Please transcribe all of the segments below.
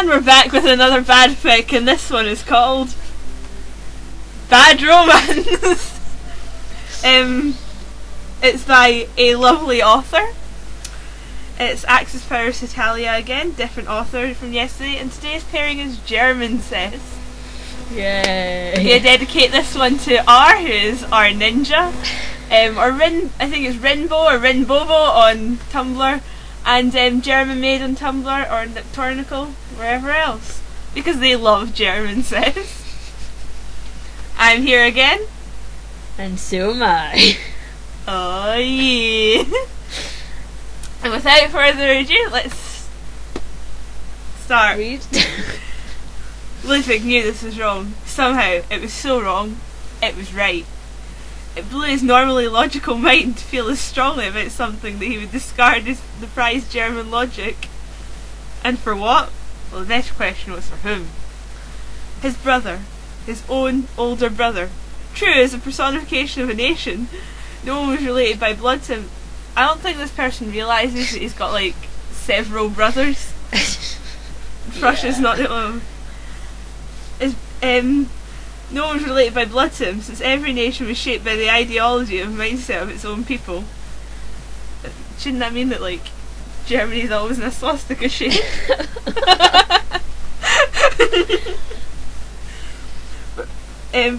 And we're back with another bad fic, and this one is called Bad Romance. It's by a lovely author. It's Axis Powers Italia again, different author from yesterday, and today's pairing is German Sis. Yay! We dedicate this one to R, who is our ninja, or Rin, I think it's Rinbo or Rinbobo on Tumblr, and German Maid on Tumblr, or Nocturnical, wherever else, because they love German Sis. I'm here again. And so am I. Oh yeah. And without further ado, let's start. Read. Ludwig knew this was wrong. Somehow, it was so wrong, it was right. It blew his normally logical mind to feel as strongly about something that he would discard as the prized German logic. And for what? Well, the next question was for whom? His brother. His own older brother. True, as a personification of a nation, no one was related by blood to him. I don't think this person realises that he's got like several brothers. Prussia's not the only one. No one's related by blood to him, since every nation was shaped by the ideology and mindset of its own people. Shouldn't that mean that like Germany's always in a swastika shape?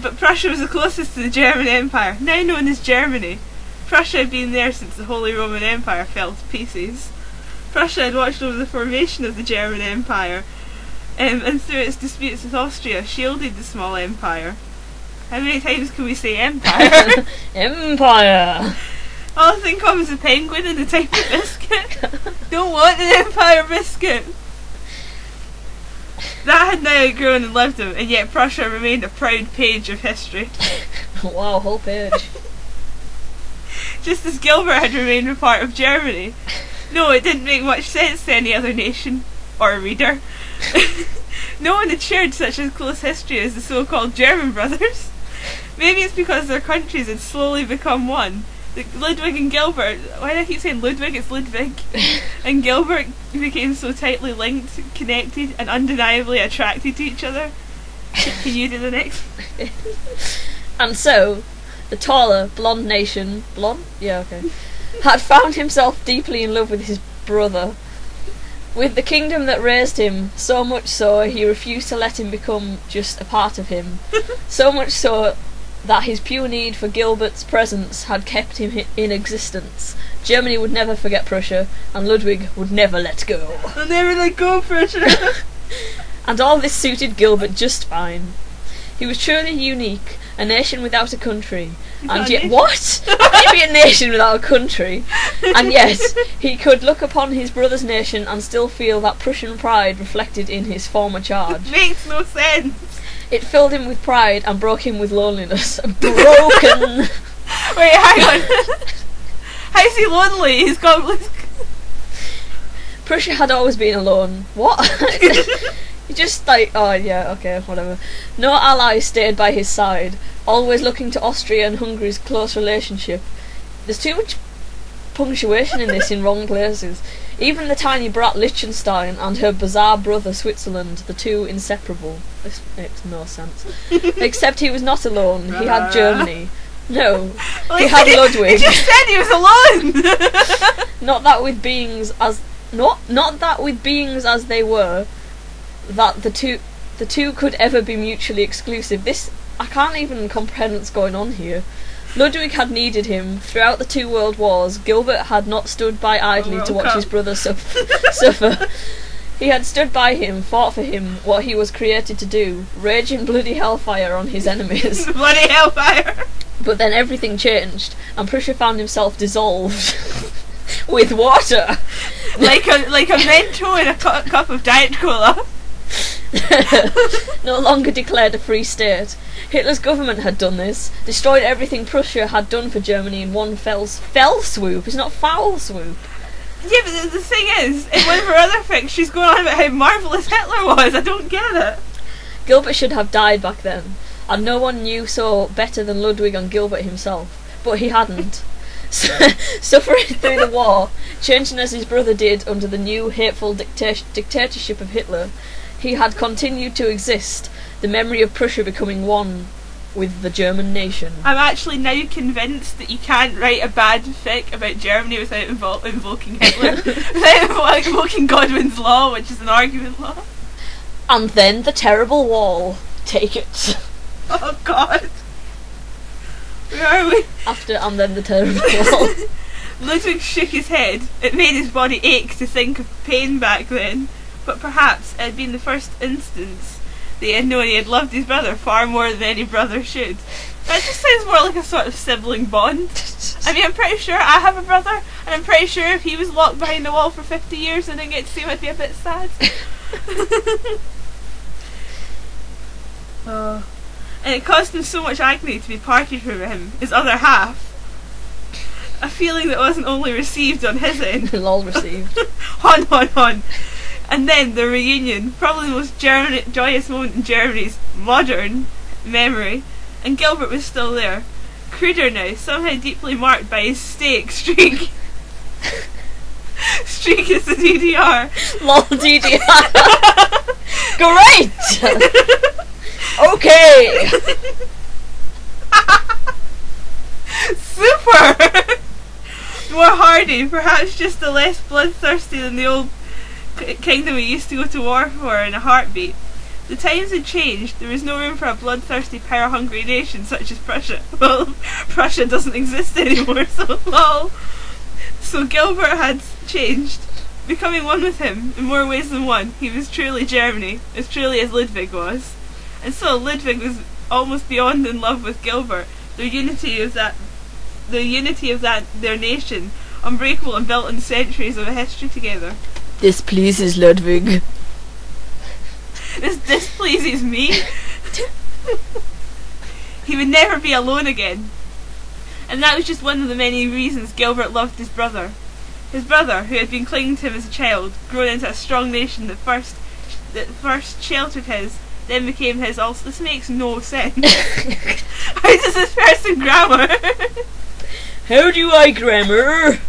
But Prussia was the closest to the German Empire, now known as Germany. Prussia had been there since the Holy Roman Empire fell to pieces. Prussia had watched over the formation of the German Empire, and through its disputes with Austria, shielded the small empire. How many times can we say empire? Empire! All I think of is a penguin and a type of biscuit. Don't want an empire biscuit! That had now outgrown and left him, and yet Prussia remained a proud page of history. Wow, whole page. Just as Gilbert had remained a part of Germany. No, it didn't make much sense to any other nation, or reader. No one had shared such a close history as the so-called German brothers. Maybe it's because their countries had slowly become one. Ludwig and Gilbert, why do I keep saying Ludwig? It's Ludwig. And Gilbert became so tightly linked, connected, and undeniably attracted to each other. Can you do the next? And so, the taller, blonde nation, blonde? Yeah, okay, had found himself deeply in love with his brother. With the kingdom that raised him, so much so he refused to let him become just a part of him. So much so that his pure need for Gilbert's presence had kept him in existence. Germany would never forget Prussia, and Ludwig would never let go. I'll never let go, Prussia! And all this suited Gilbert just fine. He was truly unique, a nation without a country. And yet, what? How can you be a nation without a country? And yet, he could look upon his brother's nation and still feel that Prussian pride reflected in his former charge. It makes no sense! It filled him with pride and broke him with loneliness. Broken! Wait, hang on. How's he lonely? He's got... Prussia had always been alone. What? He just like, oh yeah, okay, whatever. No ally stayed by his side, always looking to Austria and Hungary's close relationship. There's too much punctuation in this in wrong places. Even the tiny brat Liechtenstein and her bizarre brother Switzerland, the two inseparable. This makes no sense. Except he was not alone, he had Germany. No, well, he had Ludwig. He just said he was alone! Not that with beings as they were, that the two could ever be mutually exclusive. This, I can't even comprehend what's going on here. Ludwig had needed him throughout the 2 world wars. Gilbert had not stood by idly to watch his brother suffer. He had stood by him, fought for him, what he was created to do, raging bloody hellfire on his enemies. Bloody hellfire! But then everything changed, and Prussia found himself dissolved with water, like a Mento in a cup of Diet Cola. No longer declared a free state. Hitler's government had done this, destroyed everything Prussia had done for Germany in one fell swoop. It's not foul swoop. Yeah, but the thing is, in one of her other fics, she's going on about how marvellous Hitler was. I don't get it. Gilbert should have died back then, and no one knew so better than Ludwig and Gilbert himself. But he hadn't. Suffering through the war, changing as his brother did under the new hateful dictatorship of Hitler, he had continued to exist, the memory of Prussia becoming one with the German nation. I'm actually now convinced that you can't write a bad fic about Germany without invoking Hitler, without invoking Godwin's law, which is an argument law. And then the terrible wall. Take it. Oh God. Where are we? After and then the terrible wall. Ludwig shook his head. It made his body ache to think of pain back then, but perhaps it had been the first instance that he had known he had loved his brother far more than any brother should. That just sounds more like a sort of sibling bond. I mean, I'm pretty sure I have a brother, and I'm pretty sure if he was locked behind the wall for 50 years and didn't get to see him, I'd be a bit sad. Oh. And it caused him so much agony to be parted from him, his other half. A feeling that wasn't only received on his end. Lol received. Hon. And then the reunion, probably the most joyous moment in Germany's modern memory. And Gilbert was still there. Cruder now, somehow deeply marked by his steak streak. Streak is the DDR. Lol DDR. Great! Okay! Super! More hardy, perhaps just a less bloodthirsty than the old kingdom he used to go to war for in a heartbeat. The times had changed. There was no room for a bloodthirsty, power-hungry nation such as Prussia. Well, Prussia doesn't exist anymore, so lol. So Gilbert had changed, becoming one with him in more ways than one. He was truly Germany, as truly as Ludwig was. And so Ludwig was almost beyond in love with Gilbert. The unity of their nation, unbreakable and built on centuries of a history together. This pleases Ludwig. This displeases me. He would never be alone again. And that was just one of the many reasons Gilbert loved his brother. His brother, who had been clinging to him as a child, grown into a strong nation that first sheltered his, then became his also. This makes no sense. How does this person grammar? How do I grammar?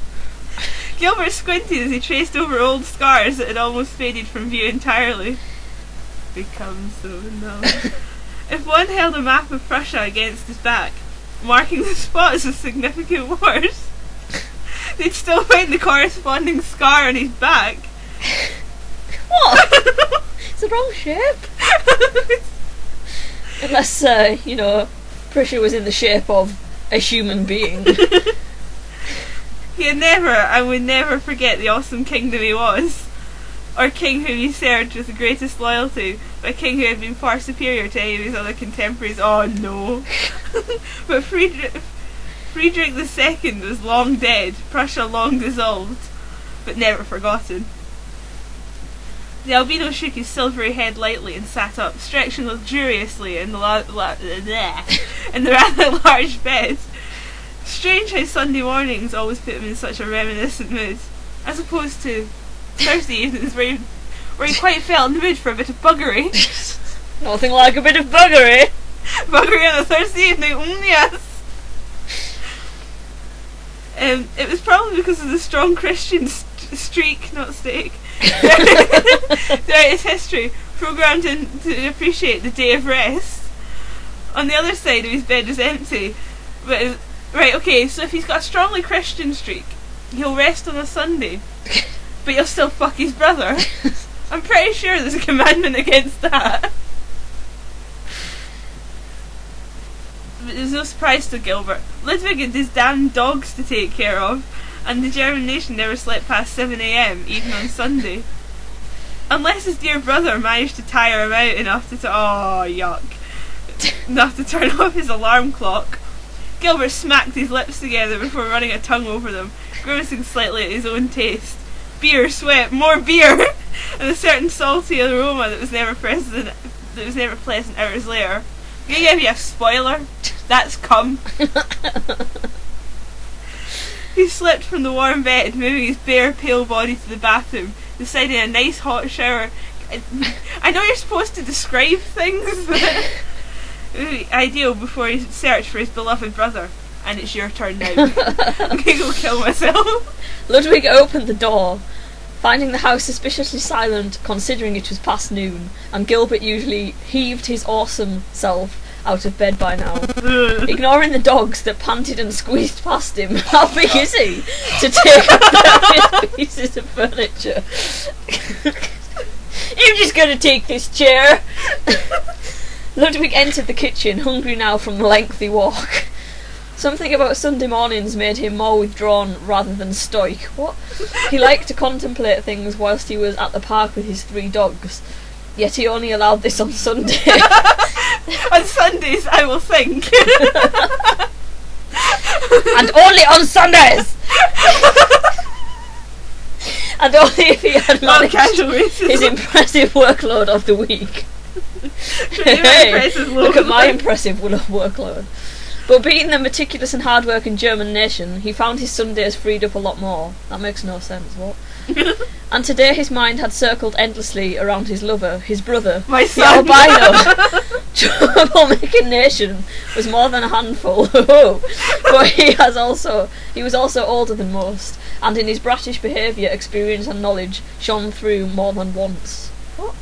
Gilbert squinted as he traced over old scars that had almost faded from view entirely. Become so numb. If one held a map of Prussia against his back, marking the spots of significant wars, they'd still find the corresponding scar on his back. What? It's the wrong shape. Unless, Prussia was in the shape of a human being. He had never and would never forget the awesome kingdom he was, or king whom he served with the greatest loyalty, but a king who had been far superior to any of his other contemporaries. Oh no. But Friedrich II was long dead, Prussia long dissolved, but never forgotten. The albino shook his silvery head lightly and sat up, stretching luxuriously in the rather large bed. Strange how Sunday mornings always put him in such a reminiscent mood, as opposed to Thursday evenings where he quite felt in the mood for a bit of buggery. Nothing like a bit of buggery. Buggery on a Thursday evening, yes. It was probably because of the strong Christian streak, not steak, throughout his history, programmed in to appreciate the day of rest. On the other side of his bed was empty, but right, okay, so if he's got a strongly Christian streak, he'll rest on a Sunday, but he'll still fuck his brother. I'm pretty sure there's a commandment against that. But there's no surprise to Gilbert. Ludwig had his damn dogs to take care of, and the German nation never slept past 7 AM, even on Sunday. Unless his dear brother managed to tire him out enough to enough to turn off his alarm clock. Gilbert smacked his lips together before running a tongue over them, grimacing slightly at his own taste. Beer, sweat, more beer, and a certain salty aroma that was never pleasant hours later. I'm gonna give you a spoiler. That's cum. He slipped from the warm bed, moving his bare, pale body to the bathroom, deciding a nice hot shower. I know you're supposed to describe things, but it would be ideal before he searched for his beloved brother. And it's your turn now. I'm gonna go kill myself. Ludwig opened the door Finding the house suspiciously silent, considering it was past noon, and Gilbert usually heaved his awesome self out of bed by now. Ignoring the dogs that panted and squeezed past him, how big is he to take up various pieces of furniture? I'm just going to take this chair. Ludwig entered the kitchen, hungry now from the lengthy walk. Something about Sunday mornings made him more withdrawn rather than stoic. What? He liked to contemplate things whilst he was at the park with his 3 dogs, yet he only allowed this on Sunday. On Sundays, I will think. And only on Sundays! And only if he had managed his impressive workload of the week. Hey, look at my impressive workload. But being the meticulous and hard-working German nation, he found his Sundays freed up a lot more. That makes no sense, what? And today his mind had circled endlessly around his lover, his brother, my the son. albino. Troublemaking nation was more than a handful, but he was also older than most, and in his bratish behaviour, experience and knowledge shone through more than once. What?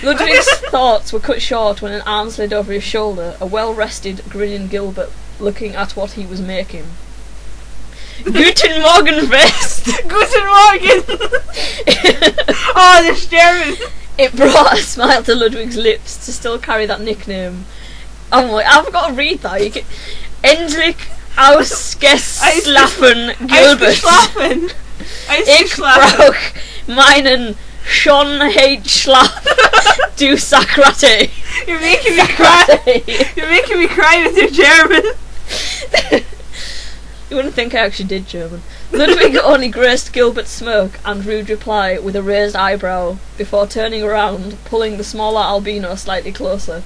Ludwig's thoughts were cut short when an arm slid over his shoulder, a well-rested, grinning Gilbert looking at what he was making. Guten Morgen, Fest! Guten Morgen! Oh, this German! It brought a smile to Ludwig's lips to still carry that nickname. Oh my, I've got to read that. You can, Endlich ausgeschlafen Gilbert. Ich brauch meinen Schönheitsschlaf, du Sakrate. You're making me cry. You're making me cry with your German. You wouldn't think I actually did German. Ludwig only graced Gilbert's smirk and rude reply with a raised eyebrow before turning around, pulling the smaller albino slightly closer.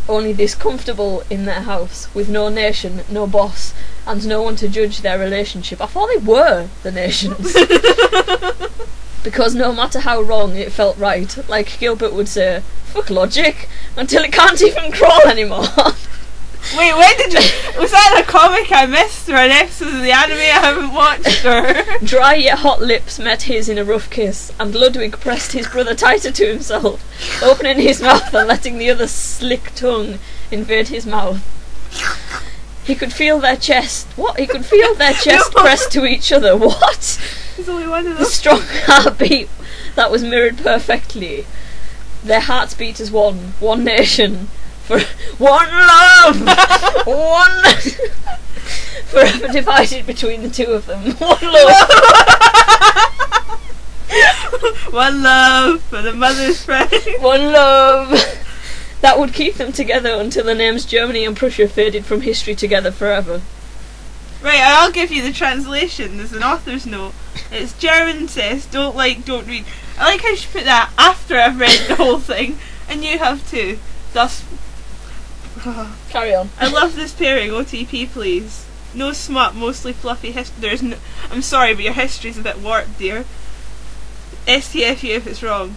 Only this comfortable in their house, with no nation, no boss, and no one to judge their relationship. I thought they were the nations. Because no matter how wrong it felt right, like Gilbert would say, fuck logic, until it can't even crawl anymore. Wait, when did you... Was that a comic I missed, or an episode of the anime I haven't watched, or... Dry yet hot lips met his in a rough kiss, and Ludwig pressed his brother tighter to himself, opening his mouth and letting the other's slick tongue invade his mouth. He could feel their chest... What? He could feel their chest pressed to each other. What? There's only one of them. The strong heartbeat that was mirrored perfectly. Their hearts beat as one. One nation. For one love! One forever divided between the two of them. One love! One love for the mother's friend. One love! That would keep them together until the names Germany and Prussia faded from history together forever. Right, I'll give you the translation. There's an author's note. It's German says, don't like, don't read. I like how she put that after I've read the whole thing, and you have too. Thus... Carry on. I love this pairing. OTP, please. No smut, mostly fluffy history. There's no... I'm sorry, but your history's a bit warped, dear. STFU if it's wrong.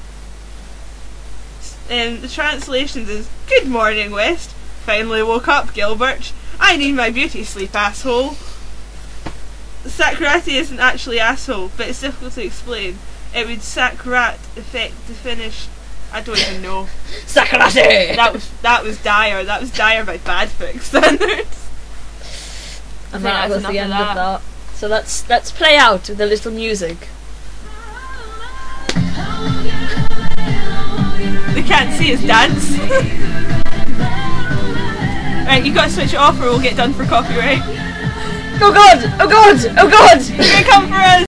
The translations is, good morning, West. Finally woke up, Gilbert. I need my beauty sleep, asshole. Sakrati isn't actually asshole, but it's difficult to explain. It would sakrat affect the finish. I don't even know. Sakrati! That was dire. That was dire by bad fic standards. And that was the end of that. So let's play out with a little music. They can't see us dance. Right, you gotta switch it off or we'll get done for copyright. Oh god! Oh god! Oh god! They're gonna come for us!